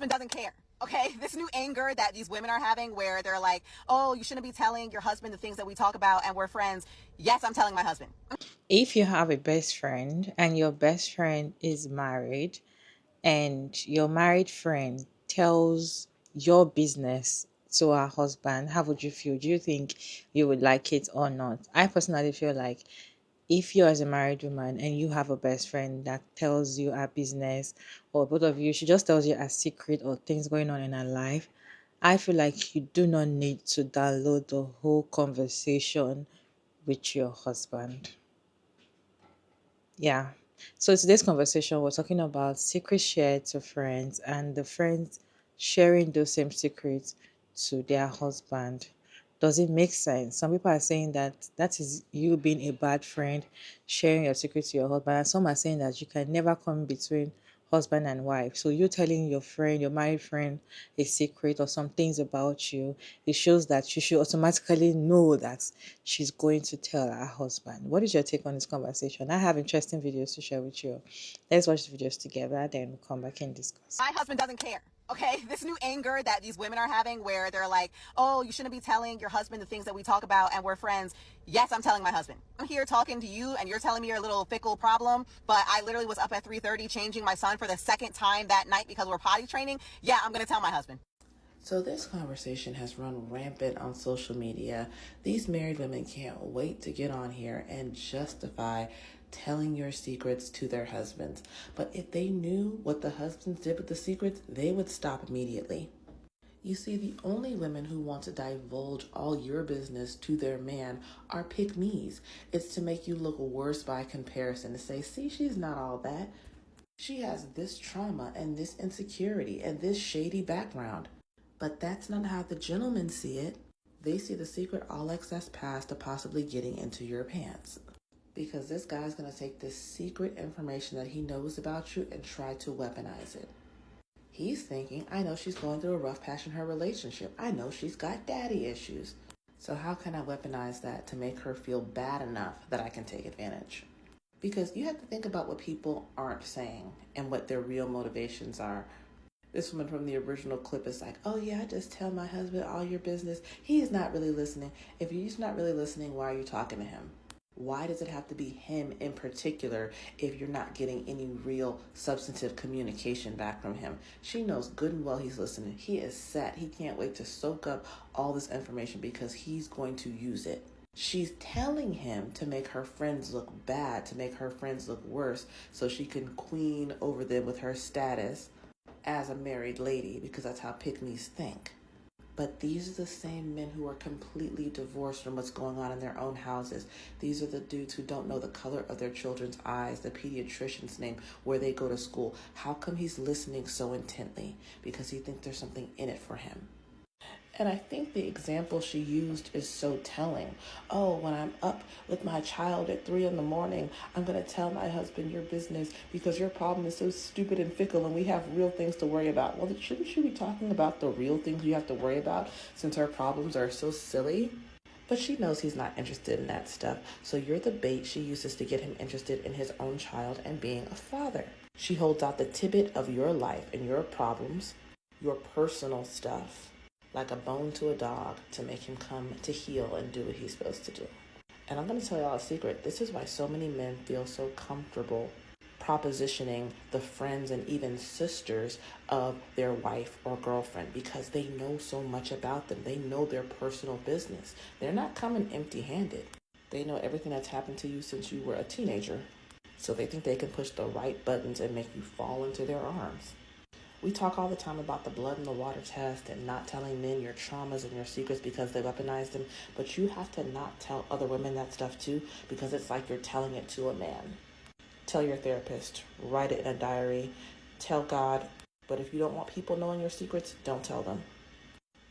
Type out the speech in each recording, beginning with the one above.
husband doesn't care. Okay, this new anger that these women are having where they're like, oh, you shouldn't be telling your husband the things that we talk about and we're friends. Yes, I'm telling my husband. If you have a best friend and your best friend is married and your married friend tells your business to her husband, how would you feel? Do you think you would like it or not? I personally feel like if you as a married woman and you have a best friend that tells you her business, or both of you, she just tells you a secret or things going on in her life, I feel like you do not need to download the whole conversation with your husband. Yeah. So today's conversation, we're talking about secrets shared to friends and the friends sharing those same secrets to their husband. Does it make sense? Some people are saying that that is you being a bad friend, sharing your secret to your husband. And some are saying that you can never come between husband and wife. So you telling your friend, your married friend, a secret or some things about you, it shows that you should automatically know that she's going to tell her husband. What is your take on this conversation? I have interesting videos to share with you. Let's watch the videos together, then we'll come back and discuss. My husband doesn't care. Okay, this new anger that these women are having where they're like, oh, you shouldn't be telling your husband the things that we talk about and we're friends. Yes, I'm telling my husband. I'm here talking to you and you're telling me your little fickle problem, but I literally was up at 3:30 changing my son for the second time that night because we're potty training. Yeah, I'm going to tell my husband. So this conversation has run rampant on social media. These married women can't wait to get on here and justify telling your secrets to their husbands. But if they knew what the husbands did with the secrets, they would stop immediately. You see, the only women who want to divulge all your business to their man are pick me's. It's to make you look worse by comparison, to say, see, she's not all that. She has this trauma and this insecurity and this shady background. But that's not how the gentlemen see it. They see the secret all access pass to possibly getting into your pants. Because this guy's going to take this secret information that he knows about you and try to weaponize it. He's thinking, I know she's going through a rough patch in her relationship. I know she's got daddy issues. So how can I weaponize that to make her feel bad enough that I can take advantage? Because you have to think about what people aren't saying and what their real motivations are. This woman from the original clip is like, oh yeah, I just tell my husband all your business. He's not really listening. If he's not really listening, why are you talking to him? Why does it have to be him in particular if you're not getting any real substantive communication back from him? She knows good and well he's listening. He is set. He can't wait to soak up all this information because he's going to use it. She's telling him to make her friends look bad, to make her friends look worse, so she can queen over them with her status as a married lady, because that's how pick-me's think. But these are the same men who are completely divorced from what's going on in their own houses. These are the dudes who don't know the color of their children's eyes, the pediatrician's name, where they go to school. How come he's listening so intently? Because he thinks there's something in it for him. And I think the example she used is so telling. Oh, when I'm up with my child at 3 in the morning, I'm going to tell my husband your business because your problem is so stupid and fickle and we have real things to worry about. Well, shouldn't she be talking about the real things you have to worry about since her problems are so silly? But she knows he's not interested in that stuff. So you're the bait she uses to get him interested in his own child and being a father. She holds out the tidbit of your life and your problems, your personal stuff, like a bone to a dog to make him come to heel and do what he's supposed to do. And I'm going to tell y'all a secret. This is why so many men feel so comfortable propositioning the friends and even sisters of their wife or girlfriend, because they know so much about them. They know their personal business. They're not coming empty-handed. They know everything that's happened to you since you were a teenager. So they think they can push the right buttons and make you fall into their arms. We talk all the time about the blood in the water test and not telling men your traumas and your secrets because they weaponize them. But you have to not tell other women that stuff too, because it's like you're telling it to a man. Tell your therapist, write it in a diary, tell God. But if you don't want people knowing your secrets, don't tell them.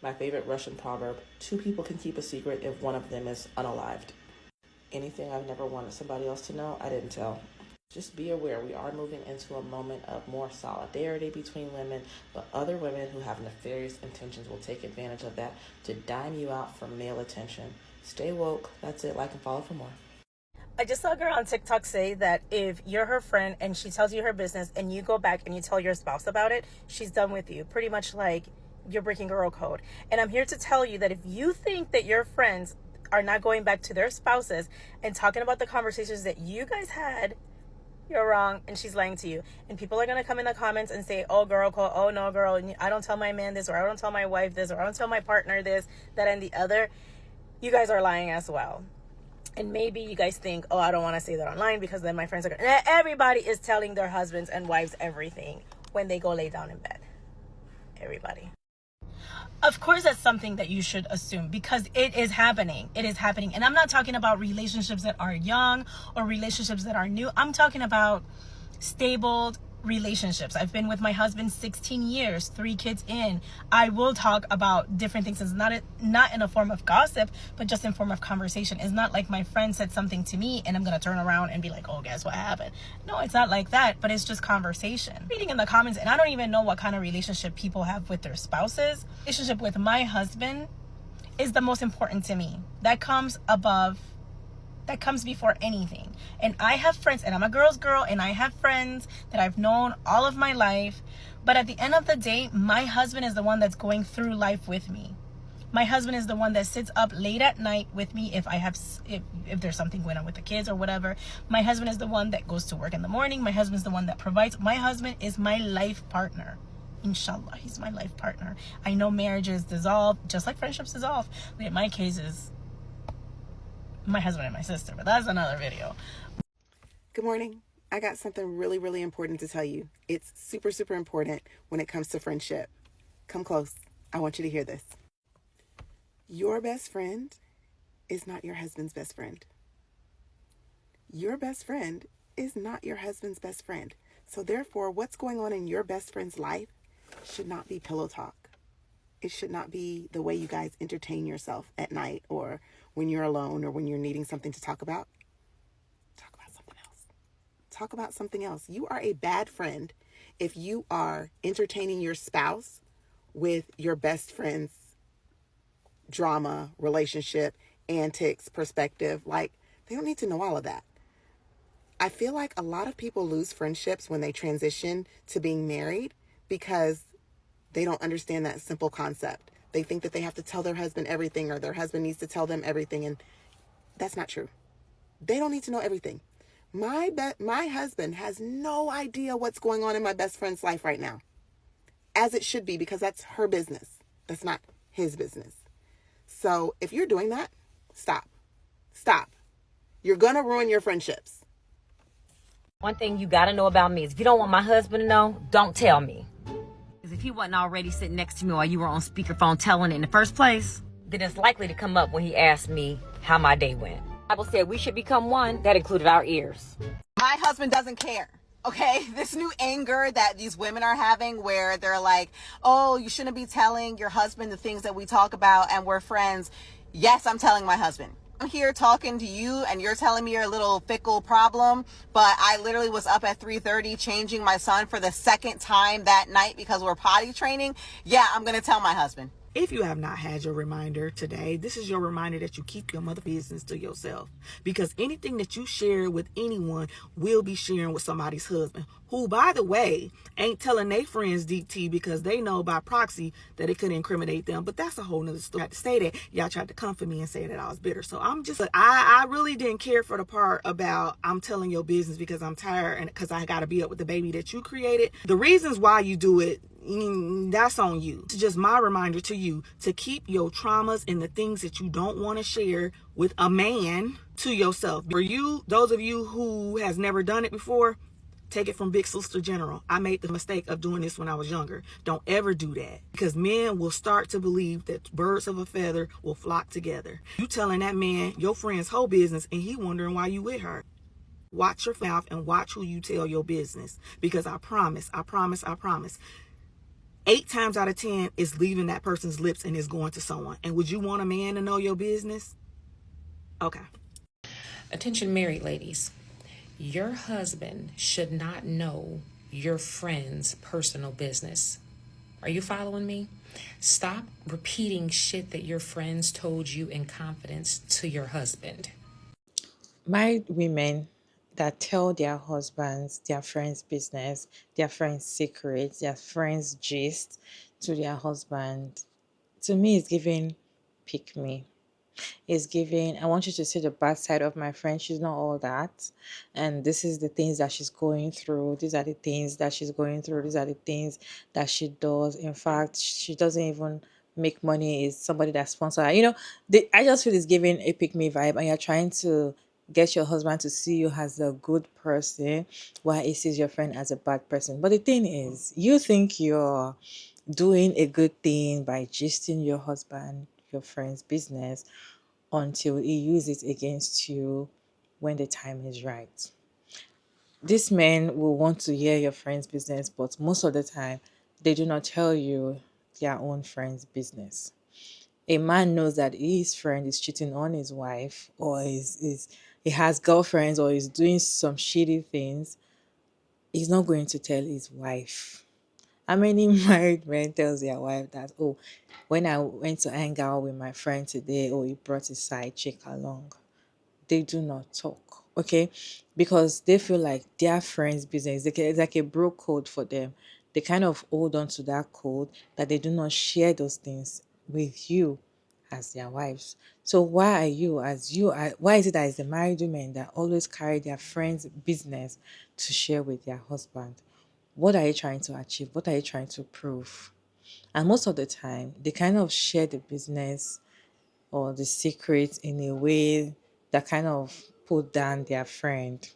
My favorite Russian proverb, 2 people can keep a secret if one of them is unalived. Anything I've never wanted somebody else to know, I didn't tell. Just be aware, we are moving into a moment of more solidarity between women, but other women who have nefarious intentions will take advantage of that to dime you out for male attention. Stay woke. That's it. Like and follow for more. I just saw a girl on TikTok say that if you're her friend and she tells you her business and you go back and you tell your spouse about it, she's done with you. Pretty much like you're breaking girl code. And I'm here to tell you that if you think that your friends are not going back to their spouses and talking about the conversations that you guys had, you're wrong, and she's lying to you. And people are going to come in the comments and say, oh, girl code, oh, no, girl, I don't tell my man this, or I don't tell my wife this, or I don't tell my partner this, that, and the other. You guys are lying as well. And maybe you guys think, oh, I don't want to say that online because then my friends are going to... Everybody is telling their husbands and wives everything when they go lay down in bed. Everybody. Of course, that's something that you should assume because it is happening. It is happening. And I'm not talking about relationships that are young or relationships that are new. I'm talking about stable relationships. I've been with my husband 16 years, 3 kids in. I will talk about different things. It's not in a form of gossip, but just in form of conversation. It's not like my friend said something to me and I'm going to turn around and be like, oh, guess what happened? No, it's not like that, but it's just conversation. Reading in the comments, and I don't even know what kind of relationship people have with their spouses. Relationship with my husband is the most important to me. That comes before anything. And I have friends, and I'm a girl's girl, and I have friends that I've known all of my life. But at the end of the day, my husband is the one that's going through life with me. My husband is the one that sits up late at night with me if there's something going on with the kids or whatever. My husband is the one that goes to work in the morning. My husband's the one that provides. My husband is my life partner. Inshallah, he's my life partner. I know marriages dissolve, just like friendships dissolve. In my case is my husband and my sister, but that's another video. Good morning. I got something really, really important to tell you. It's super, super important when it comes to friendship. Come close. I want you to hear this. Your best friend is not your husband's best friend. Your best friend is not your husband's best friend. So therefore, what's going on in your best friend's life should not be pillow talk. It should not be the way you guys entertain yourself at night or when you're alone or when you're needing something to talk about. Talk about something else. Talk about something else. You are a bad friend if you are entertaining your spouse with your best friend's drama, relationship, antics, perspective. Like, they don't need to know all of that. I feel like a lot of people lose friendships when they transition to being married because they don't understand that simple concept. They think that they have to tell their husband everything or their husband needs to tell them everything. And that's not true. They don't need to know everything. My husband has no idea what's going on in my best friend's life right now. As it should be, because that's her business. That's not his business. So if you're doing that, stop. Stop. You're going to ruin your friendships. One thing you got to know about me is if you don't want my husband to know, don't tell me. Because if he wasn't already sitting next to me while you were on speakerphone telling it in the first place, then it's likely to come up when he asked me how my day went. The Bible said we should become one. That included our ears. My husband doesn't care. Okay, this new anger that these women are having where they're like, oh, you shouldn't be telling your husband the things that we talk about and we're friends. Yes, I'm telling my husband. I'm here talking to you and you're telling me your little fickle problem, but I literally was up at 3:30 changing my son for the second time that night because we're potty training. Yeah, I'm going to tell my husband. If you have not had your reminder today, this is your reminder that you keep your mother business to yourself. Because anything that you share with anyone will be sharing with somebody's husband, who, by the way, ain't telling their friends deep tea because they know by proxy that it could incriminate them. But that's a whole nother story. I had to say that. Y'all tried to come for me and say that I was bitter. So I really didn't care for the part about I'm telling your business because I'm tired and because I got to be up with the baby that you created. The reasons why you do it, that's on you. It's just my reminder to you to keep your traumas and the things that you don't want to share with a man to yourself. For you, those of you who has never done it before, take it from Big Sister General. I made the mistake of doing this when I was younger. Don't ever do that, because men will start to believe that birds of a feather will flock together. You telling that man your friend's whole business and he wondering why you with her. Watch your mouth and watch who you tell your business, because I promise 8 times out of 10 is leaving that person's lips and is going to someone. And would you want a man to know your business? Okay. Attention married ladies. Your husband should not know your friend's personal business. Are you following me? Stop repeating shit that your friends told you in confidence to your husband. married women that tell their husbands their friends' business, their friends' secrets, their friends' gist to their husband, to me, it's giving pick me. It's giving, I want you to see the bad side of my friend. She's not all that. And this is the things that she's going through. These are the things that she's going through. These are the things that she does. In fact, she doesn't even make money. Is somebody that sponsor her. I just feel it's giving a pick me vibe, and you're trying to get your husband to see you as a good person while he sees your friend as a bad person. But the thing is, you think you're doing a good thing by gisting your husband, your friend's business, until he uses it against you when the time is right. These men will want to hear your friend's business, but most of the time, they do not tell you their own friend's business. A man knows that his friend is cheating on his wife, or he has girlfriends, or is doing some shitty things. He's not going to tell his wife. How many married men tells their wife that, oh, when I went to hang out with my friend today, oh, he brought his side chick along? They do not talk, okay? Because they feel like their friend's business, it's like a bro code for them. They kind of hold on to that code, that they do not share those things with you as their wives. So why why is it that it's the married women that always carry their friend's business to share with their husband? What are you trying to achieve? What are you trying to prove? And most of the time, they kind of share the business or the secret in a way that kind of put down their friend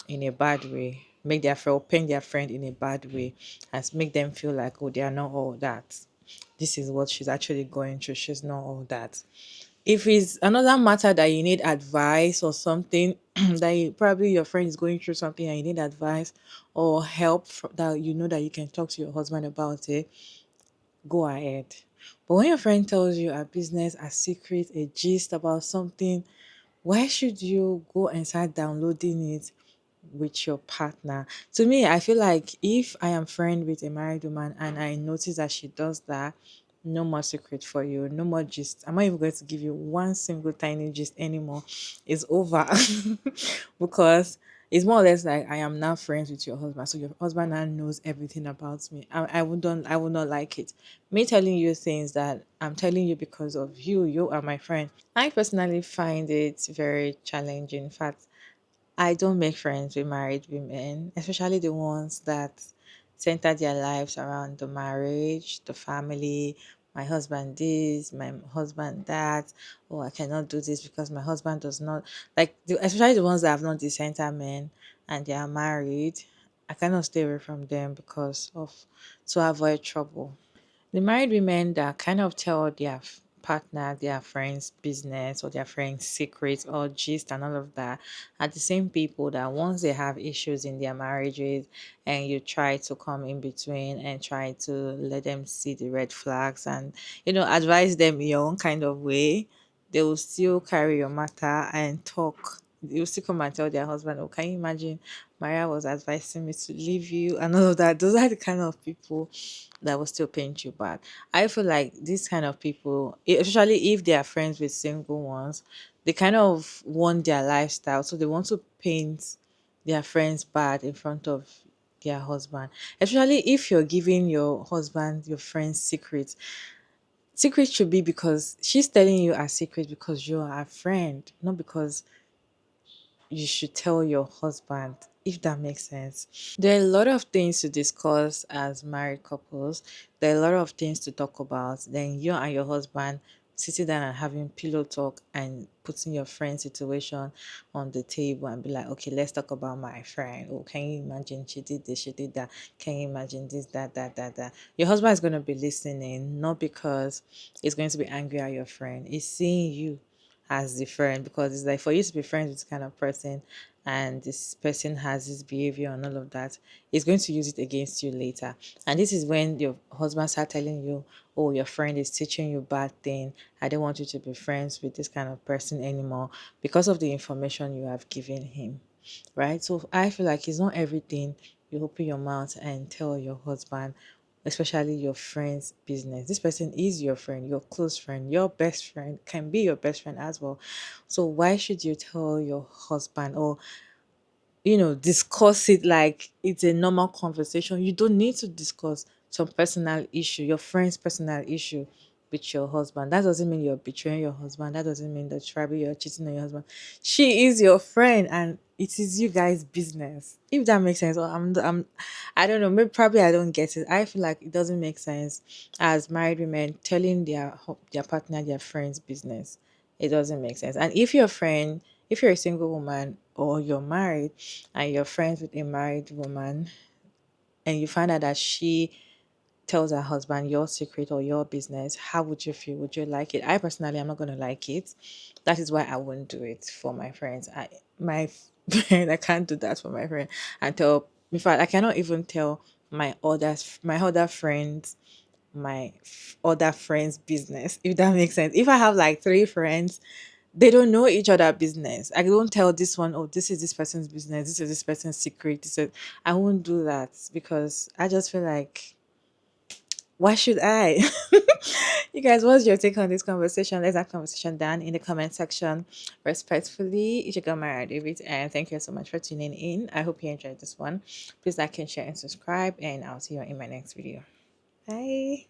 in a bad way, make their friend, or paint their friend in a bad way, and make them feel like, oh, they are not all that. This is what she's actually going through. She's not all that. If it's another matter that you need advice or something, probably your friend is going through something and you need advice or help that you know that you can talk to your husband about it, go ahead. But when your friend tells you a business, a secret, a gist about something, why should you go and start downloading it with your partner? To me, I feel like if I am friend with a married woman and I notice that she does that, no more secret for you, no more gist. I'm not even going to give you one single tiny gist anymore. It's over. Because it's more or less like I am now friends with your husband. So your husband now knows everything about me. I would not like it. Me telling you things that I'm telling you because of you. You are my friend. I personally find it very challenging. In fact, I don't make friends with married women, especially the ones that center their lives around the marriage, the family. My husband this, my husband that. Oh, I cannot do this because my husband does not especially the ones that have not the center men and they are married. I cannot stay away from them because of to avoid trouble. The married women that kind of tell their partner, their friends' business or their friends' secrets or gist and all of that are the same people that once they have issues in their marriages and you try to come in between and try to let them see the red flags and, advise them in your own kind of way, they will still carry your matter and talk. They will still come and tell their husband, oh, can you imagine Maria was advising me to leave you and all of that. Those are the kind of people that will still paint you bad. I feel like these kind of people, especially if they are friends with single ones, they kind of want their lifestyle. So they want to paint their friends bad in front of their husband. Especially if you're giving your husband your friend's secrets. Secret should be because she's telling you a secret because you're a friend, not because you should tell your husband, if that makes sense. There are a lot of things to discuss as married couples. There are a lot of things to talk about. Then you and your husband sitting down and having pillow talk and putting your friend's situation on the table and be like, okay, let's talk about my friend. Oh, can you imagine she did this, she did that? Can you imagine this, that? Your husband is going to be listening, not because he's going to be angry at your friend. He's seeing you as the friend because it's like for you to be friends with this kind of person and this person has this behavior and all of that, he's going to use it against you later. And this is when your husband start telling you, oh, your friend is teaching you bad thing. I don't want you to be friends with this kind of person anymore because of the information you have given him. Right? So I feel like it's not everything you open your mouth and tell your husband especially your friend's business. This person is your friend, your close friend, your best friend, can be your best friend as well. So why should you tell your husband, or discuss it like it's a normal conversation? You don't need to discuss some personal issue, your friend's personal issue, with your husband. That doesn't mean you're betraying your husband. That doesn't mean that you're cheating on your husband. She is your friend, and it is you guys' business. If that makes sense, or I don't know. Maybe probably I don't get it. I feel like it doesn't make sense as married women telling their partner, their friend's business. It doesn't make sense. And if you're a single woman or you're married and you're friends with a married woman, and you find out that she tells her husband your secret or your business, how would you feel? Would you like it? I personally, I'm not going to like it. That is why I wouldn't do it for my friends. My friend, I can't do that for my friend. In fact, I cannot even tell my other friends, other friends' business, if that makes sense. If I have like 3 friends, they don't know each other business. I don't tell this one, oh, this is this person's business, this is this person's secret. I won't do that, because I just feel like, why should I? You guys, what's your take on this conversation? Let's have conversation down in the comment section. Respectfully, Ichigo Mara David, and thank you so much for tuning in. I hope you enjoyed this one. Please like and share and subscribe, and I'll see you in my next video. Bye.